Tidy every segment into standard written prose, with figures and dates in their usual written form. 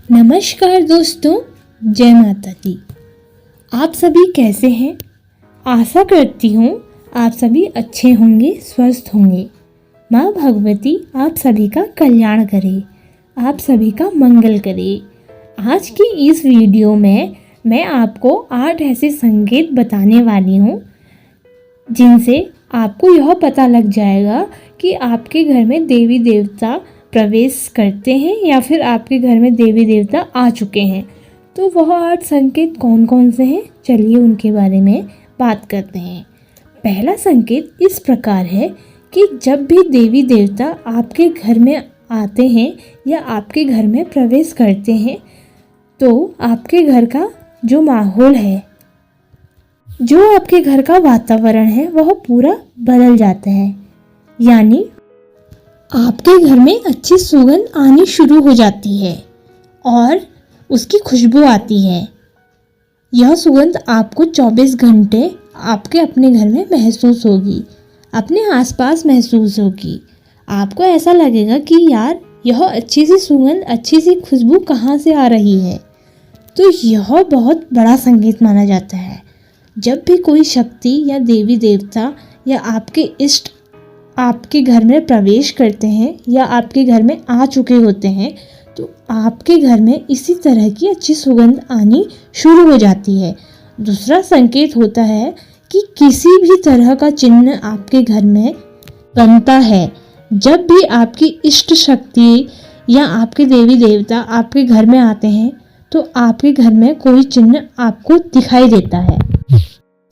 नमस्कार दोस्तों, जय माता दी। आप सभी कैसे हैं? आशा करती हूँ आप सभी अच्छे होंगे, स्वस्थ होंगे। माँ भगवती आप सभी का कल्याण करे, आप सभी का मंगल करे। आज की इस वीडियो में मैं आपको 8 ऐसे संकेत बताने वाली हूँ जिनसे आपको यह पता लग जाएगा कि आपके घर में देवी देवता प्रवेश करते हैं या फिर आपके घर में देवी देवता आ चुके हैं। तो वह 8 संकेत कौन कौन से हैं, चलिए उनके बारे में बात करते हैं। पहला संकेत इस प्रकार है कि जब भी देवी देवता आपके घर में आते हैं या आपके घर में प्रवेश करते हैं तो आपके घर का जो माहौल है, जो आपके घर का वातावरण है, वह पूरा बदल जाता है। यानी आपके घर में अच्छी सुगंध आनी शुरू हो जाती है और उसकी खुशबू आती है। यह सुगंध आपको 24 घंटे आपके अपने घर में महसूस होगी, अपने आसपास महसूस होगी। आपको ऐसा लगेगा कि यार यह अच्छी सी सुगंध, अच्छी सी खुशबू कहाँ से आ रही है। तो यह बहुत बड़ा संकेत माना जाता है। जब भी कोई शक्ति या देवी देवता या आपके इष्ट आपके घर में प्रवेश करते हैं या आपके घर में आ चुके होते हैं तो आपके घर में इसी तरह की अच्छी सुगंध आनी शुरू हो जाती है। दूसरा संकेत होता है कि किसी भी तरह का चिन्ह आपके घर में बनता है। जब भी आपकी इष्ट शक्ति या आपके देवी देवता आपके घर में आते हैं तो आपके घर में कोई चिन्ह आपको दिखाई देता है।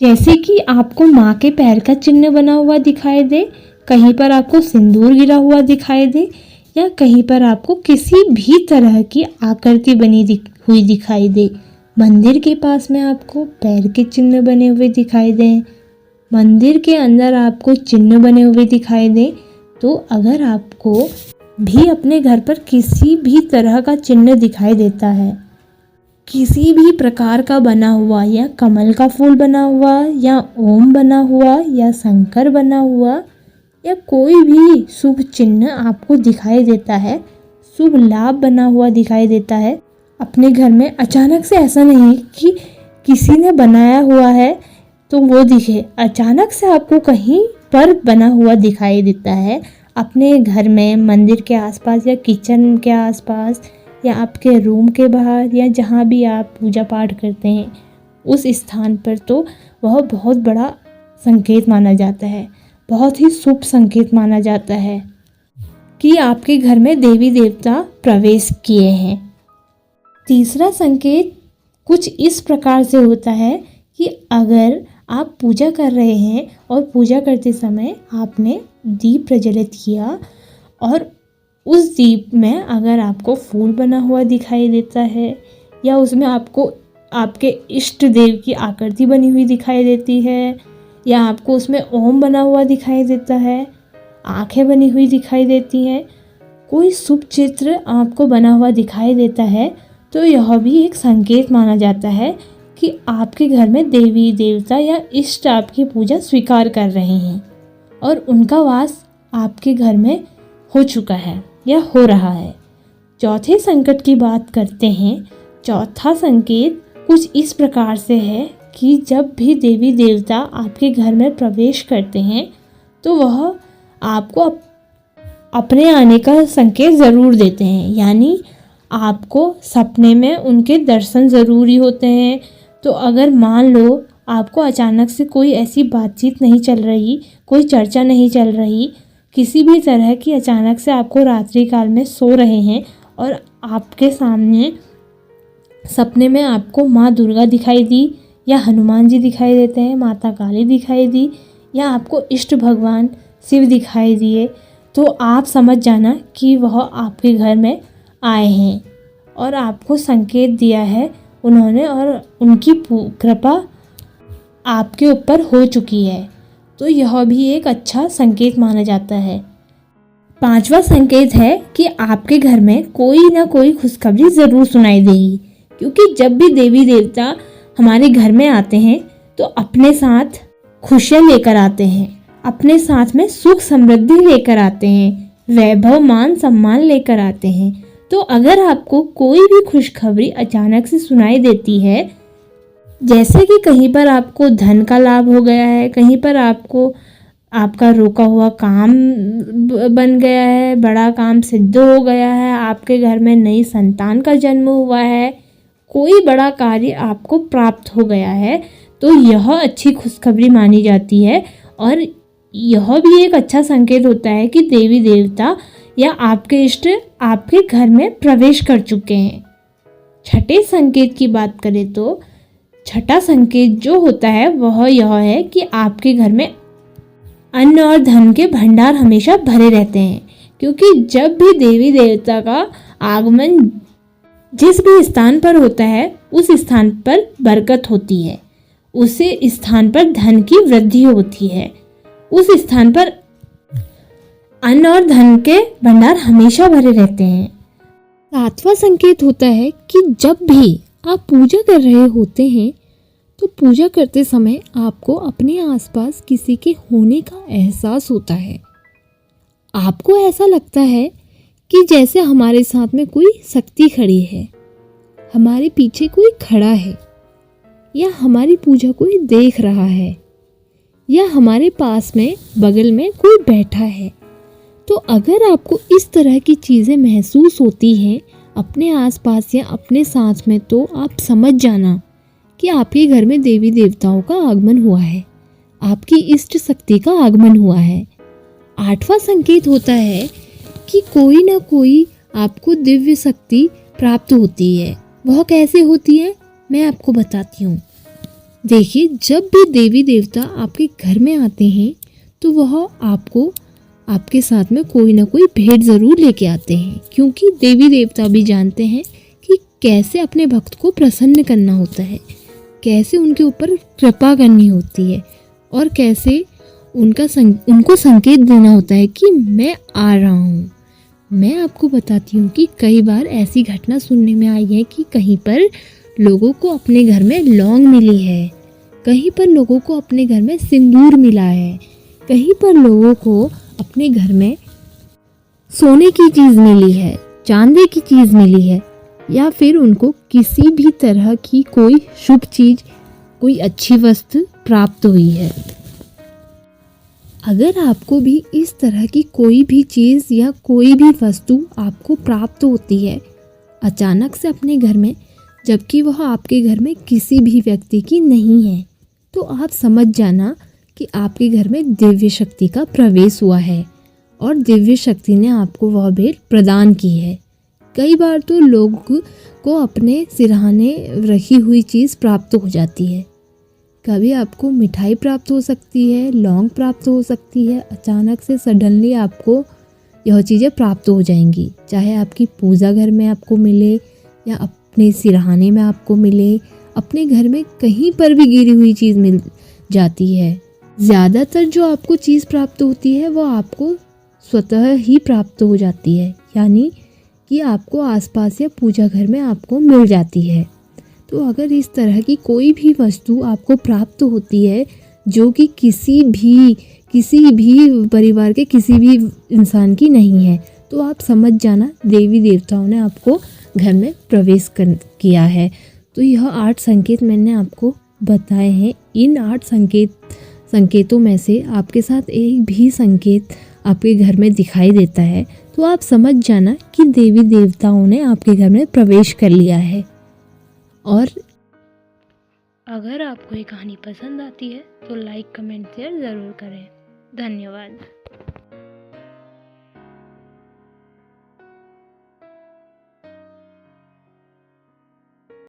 जैसे कि आपको माँ के पैर का चिन्ह बना हुआ दिखाई दे, कहीं पर आपको सिंदूर गिरा हुआ दिखाई दे या कहीं पर आपको किसी भी तरह की आकृति बनी हुई दिखाई दे। मंदिर के पास में आपको पैर के चिन्ह बने हुए दिखाई दें, मंदिर के अंदर आपको चिन्ह बने हुए दिखाई दें, तो अगर आपको भी अपने घर पर किसी भी तरह का चिन्ह दिखाई देता है, किसी भी प्रकार का बना हुआ या कमल का फूल बना हुआ या ओम बना हुआ या शंकर बना हुआ या कोई भी शुभ चिन्ह आपको दिखाई देता है, शुभ लाभ बना हुआ दिखाई देता है अपने घर में, अचानक से ऐसा नहीं कि किसी ने बनाया हुआ है तो वो दिखे, अचानक से आपको कहीं पर बना हुआ दिखाई देता है अपने घर में, मंदिर के आसपास या किचन के आसपास या आपके रूम के बाहर या जहाँ भी आप पूजा पाठ करते हैं उस स्थान पर, तो वह बहुत बड़ा संकेत माना जाता है, बहुत ही शुभ संकेत माना जाता है कि आपके घर में देवी देवता प्रवेश किए हैं। तीसरा संकेत कुछ इस प्रकार से होता है कि अगर आप पूजा कर रहे हैं और पूजा करते समय आपने दीप प्रज्वलित किया और उस दीप में अगर आपको फूल बना हुआ दिखाई देता है या उसमें आपको आपके इष्ट देव की आकृति बनी हुई दिखाई देती है या आपको उसमें ओम बना हुआ दिखाई देता है, आंखें बनी हुई दिखाई देती हैं, कोई शुभ चित्र आपको बना हुआ दिखाई देता है, तो यह भी एक संकेत माना जाता है कि आपके घर में देवी देवता या इष्ट आपकी पूजा स्वीकार कर रहे हैं और उनका वास आपके घर में हो चुका है या हो रहा है। चौथे संकट की बात करते हैं। चौथा संकेत कुछ इस प्रकार से है कि जब भी देवी देवता आपके घर में प्रवेश करते हैं तो वह आपको अपने आने का संकेत ज़रूर देते हैं, यानी आपको सपने में उनके दर्शन ज़रूरी होते हैं। तो अगर मान लो आपको अचानक से कोई ऐसी बातचीत नहीं चल रही, कोई चर्चा नहीं चल रही, किसी भी तरह की अचानक से आपको रात्रि काल में सो रहे हैं और आपके सामने सपने में आपको माँ दुर्गा दिखाई दी या हनुमान जी दिखाई देते हैं, माता काली दिखाई दी या आपको इष्ट भगवान शिव दिखाई दिए, तो आप समझ जाना कि वह आपके घर में आए हैं और आपको संकेत दिया है उन्होंने और उनकी कृपा आपके ऊपर हो चुकी है। तो यह भी एक अच्छा संकेत माना जाता है। पांचवा संकेत है कि आपके घर में कोई ना कोई खुशखबरी ज़रूर सुनाई देगी, क्योंकि जब भी देवी देवता हमारे घर में आते हैं तो अपने साथ खुशियाँ लेकर आते हैं, अपने साथ में सुख समृद्धि लेकर आते हैं, वैभव मान सम्मान लेकर आते हैं। तो अगर आपको कोई भी खुशखबरी अचानक से सुनाई देती है, जैसे कि कहीं पर आपको धन का लाभ हो गया है, कहीं पर आपको आपका रोका हुआ काम बन गया है, बड़ा काम सिद्ध हो गया है, आपके घर में नई संतान का जन्म हुआ है, कोई बड़ा कार्य आपको प्राप्त हो गया है, तो यह अच्छी खुशखबरी मानी जाती है। और यह भी एक अच्छा संकेत होता है कि देवी देवता या आपके इष्ट आपके घर में प्रवेश कर चुके हैं। छठे संकेत की बात करें तो छठा संकेत जो होता है वह यह है कि आपके घर में अन्न और धन के भंडार हमेशा भरे रहते हैं, क्योंकि जब भी देवी देवता का आगमन जिस भी स्थान पर होता है उस स्थान पर बरकत होती है, उसे स्थान पर धन की वृद्धि होती है, उस स्थान पर अन्न और धन के भंडार हमेशा भरे रहते हैं। सातवां संकेत होता है कि जब भी आप पूजा कर रहे होते हैं तो पूजा करते समय आपको अपने आसपास किसी के होने का एहसास होता है। आपको ऐसा लगता है कि जैसे हमारे साथ में कोई शक्ति खड़ी है, हमारे पीछे कोई खड़ा है, या हमारी पूजा कोई देख रहा है, या हमारे पास में बगल में कोई बैठा है। तो अगर आपको इस तरह की चीज़ें महसूस होती हैं अपने आसपास या अपने साथ में, तो आप समझ जाना कि आपके घर में देवी देवताओं का आगमन हुआ है, आपकी इष्ट शक्ति का आगमन हुआ है। आठवां संकेत होता है कि कोई ना कोई आपको दिव्य शक्ति प्राप्त होती है। वह कैसे होती है मैं आपको बताती हूँ। देखिए, जब भी देवी देवता आपके घर में आते हैं तो वह आपको आपके साथ में कोई ना कोई भेंट ज़रूर लेके आते हैं, क्योंकि देवी देवता भी जानते हैं कि कैसे अपने भक्त को प्रसन्न करना होता है, कैसे उनके ऊपर कृपा करनी होती है, और कैसे उनको संकेत देना होता है कि मैं आ रहा हूँ। मैं आपको बताती हूँ कि कई बार ऐसी घटना सुनने में आई है कि कहीं पर लोगों को अपने घर में लौंग मिली है, कहीं पर लोगों को अपने घर में सिंदूर मिला है, कहीं पर लोगों को अपने घर में सोने की चीज़ मिली है, चांदी की चीज़ मिली है, या फिर उनको किसी भी तरह की कोई शुभ चीज़, कोई अच्छी वस्तु प्राप्त हुई है। अगर आपको भी इस तरह की कोई भी चीज़ या कोई भी वस्तु आपको प्राप्त होती है अचानक से अपने घर में, जबकि वह आपके घर में किसी भी व्यक्ति की नहीं है, तो आप समझ जाना कि आपके घर में दिव्य शक्ति का प्रवेश हुआ है और दिव्य शक्ति ने आपको वह भेंट प्रदान की है। कई बार तो लोग को अपने सिरहाने रखी हुई चीज़ प्राप्त हो जाती है। कभी आपको मिठाई प्राप्त हो सकती है, लौंग प्राप्त हो सकती है, अचानक से सडनली आपको यह चीज़ें प्राप्त हो जाएंगी, चाहे आपकी पूजा घर में आपको मिले या अपने सिरहाने में आपको मिले, अपने घर में कहीं पर भी गिरी हुई चीज़ मिल जाती है। ज़्यादातर जो आपको चीज़ प्राप्त होती है वो आपको स्वतः ही प्राप्त हो जाती है, यानी कि आपको आसपास या पूजा घर में आपको मिल जाती है। तो अगर इस तरह की कोई भी वस्तु आपको प्राप्त होती है जो कि किसी भी परिवार के किसी भी इंसान की नहीं है, तो आप समझ जाना देवी देवताओं ने आपको घर में प्रवेश किया है। तो यह 8 संकेत मैंने आपको बताए हैं। इन 8 संकेतों में से आपके साथ एक भी संकेत आपके घर में दिखाई देता है तो आप समझ जाना कि देवी देवताओं ने आपके घर में प्रवेश कर लिया है। और अगर आपको ये कहानी पसंद आती है तो लाइक, कमेंट, शेयर ज़रूर करें। धन्यवाद।